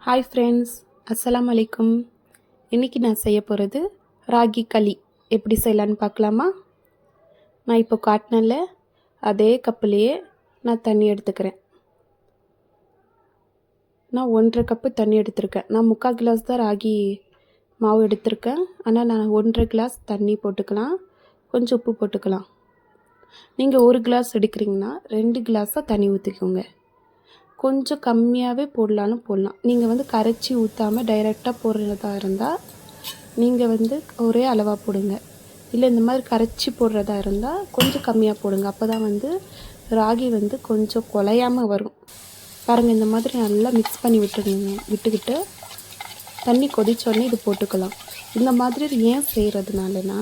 Hi friends, அஸ்ஸலாமு அலைக்கும். இன்றைக்கி நான் செய்ய போகிறது ராகி களி. எப்படி செய்யலான்னு பார்க்கலாமா? நான் இப்போ காட்டினல அதே கப்புலேயே நான் தண்ணி எடுத்துக்கிறேன். நான் 1.5 கப்பு தண்ணி எடுத்திருக்கேன். நான் 3/4 கிளாஸ் தான் ராகி மாவு எடுத்திருக்கேன். ஆனால் நான் 1.5 கிளாஸ் தண்ணி போட்டுக்கலாம், கொஞ்சம் உப்பு போட்டுக்கலாம். நீங்கள் 1 கிளாஸ் எடுக்கிறீங்கன்னா 2 கிளாஸாக தண்ணி ஊற்றிக்கோங்க. கொஞ்சம் கம்மியாகவே போடலாலும் போடலாம். நீங்கள் கரைச்சி ஊற்றாமல் டைரெக்டாக போடுறதா இருந்தால் நீங்கள் ஒரே அளவாக போடுங்க. இல்லை இந்த மாதிரி கரைச்சி போடுறதா இருந்தால் கொஞ்சம் கம்மியாக போடுங்க. அப்போ தான் ராகி கொஞ்சம் குலையாமல் வரும். பாருங்கள், இந்த மாதிரி நல்லா மிக்ஸ் பண்ணி விட்டுக்கிட்டு தண்ணி கொதிச்சோடனே இது போட்டுக்கலாம். இந்த மாதிரி ஏன் செய்கிறதுனாலனா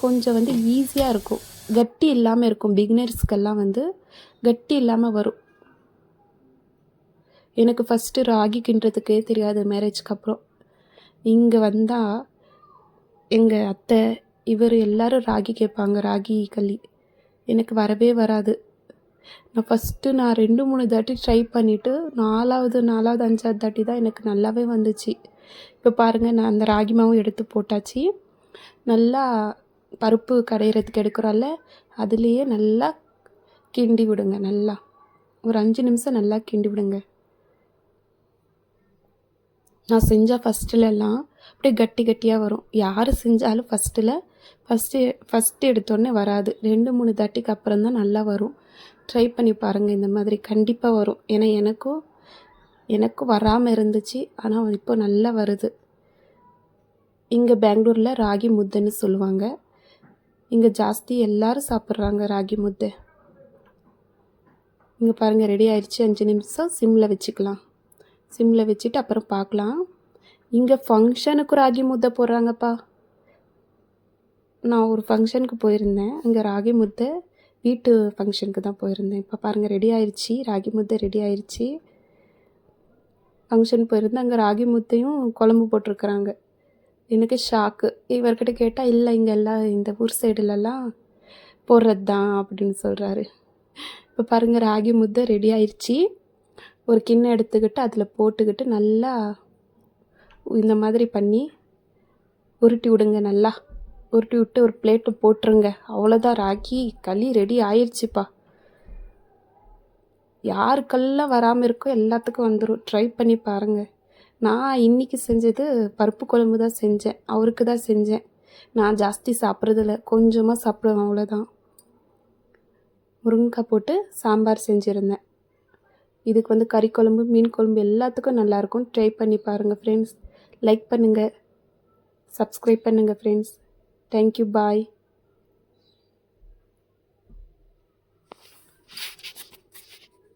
கொஞ்சம் ஈஸியாக இருக்கும், கட்டி இல்லாமல் இருக்கும். பிகினர்ஸ்க்கெல்லாம் கட்டி இல்லாமல் வரும். எனக்கு ஃபஸ்ட்டு ராகி கிண்டுறதுக்கே தெரியாது. மேரேஜ்க்கு அப்புறம் இங்கே வந்தால் எங்கள் அத்தை இவர் எல்லோரும் ராகி கேட்பாங்க, ராகி களி. எனக்கு வரவே வராது. நான் 2-3 தாட்டி ட்ரை பண்ணிவிட்டு நாலாவது 5வது தாட்டி தான் எனக்கு நல்லாவே வந்துச்சு. இப்போ பாருங்கள், நான் அந்த ராகி மாவும் எடுத்து போட்டாச்சு. நல்லா பருப்பு கடையிறதுக்கு எடுக்கிறோம்ல, அதுலேயே நல்லா கிண்டி விடுங்க. நல்லா ஒரு 5 நிமிஷம் நல்லா கிண்டி விடுங்க. நான் செஞ்சால் ஃபஸ்ட்டுலலாம் அப்படியே கட்டி கட்டியாக வரும். யார் செஞ்சாலும் ஃபஸ்ட்டு எடுத்தோடனே வராது. 2-3 தாட்டிக்கு அப்புறம் தான் நல்லா வரும். ட்ரை பண்ணி பாருங்கள், இந்த மாதிரி கண்டிப்பாக வரும். ஏன்னா எனக்கும் வராமல் இருந்துச்சு, ஆனால் இப்போ நல்லா வருது. இங்கே பெங்களூரில் ராகி முத்தைன்னு சொல்லுவாங்க. இங்கே ஜாஸ்தி எல்லோரும் சாப்பிட்றாங்க ராகி முத்தை. இங்கே பாருங்கள், ரெடி ஆயிடுச்சு. 5 நிமிஷம் சிம்மில் வச்சுக்கலாம். சிம்மில் வச்சுட்டு அப்புறம் பார்க்கலாம். இங்கே ஃபங்க்ஷனுக்கு ராகி முத்தை போடுறாங்கப்பா. நான் ஒரு ஃபங்க்ஷனுக்கு போயிருந்தேன். அங்கே ராகி முத்தை வீட்டு ஃபங்க்ஷனுக்கு தான் போயிருந்தேன். இப்போ பாருங்கள், ரெடி ஆயிடுச்சு. ராகி முத்தை ரெடி ஆயிடுச்சு. ஃபங்க்ஷன் போயிருந்தேன். அங்கே ராகி முத்தையும் குழம்பு போட்டிருக்குறாங்க. எனக்கு ஷாக்கு. இவர்கிட்ட கேட்டால் இல்லை, இங்கே எல்லாம் இந்த ஊர் சைடுலலாம் போடுறது தான் அப்படின்னு சொல்கிறாரு. இப்போ பாருங்கள், ராகி முத்தை ரெடி ஆயிடுச்சு. ஒரு கிண்ணம் எடுத்துக்கிட்டு அதில் போட்டுக்கிட்டு நல்லா இந்த மாதிரி பண்ணி உருட்டி விடுங்க. நல்லா உருட்டி விட்டு ஒரு பிளேட்டு போட்டுருங்க. அவ்வளோதான், ராகி களி ரெடி ஆயிடுச்சுப்பா. யாருக்கெல்லாம் வராமல் இருக்கோ எல்லாத்துக்கும் வந்துடும். ட்ரை பண்ணி பாருங்கள். நான் இன்றைக்கி செஞ்சது பருப்பு குழம்பு தான் செஞ்சேன். அவருக்கு தான் செஞ்சேன். நான் ஜாஸ்தி சாப்பிட்றதில்ல, கொஞ்சமாக சாப்பிடுவேன், அவ்வளோதான். முருங்கைக்காய் போட்டு சாம்பார் செஞ்சுருந்தேன். இதுக்கு கறி குழம்பு, மீன் குழம்பு எல்லாத்துக்கும் நல்லாயிருக்கும். ட்ரை பண்ணி பாருங்கள் ஃப்ரெண்ட்ஸ். லைக் பண்ணுங்கள், சப்ஸ்கிரைப் பண்ணுங்கள் ஃப்ரெண்ட்ஸ். தேங்க்யூ, பாய்.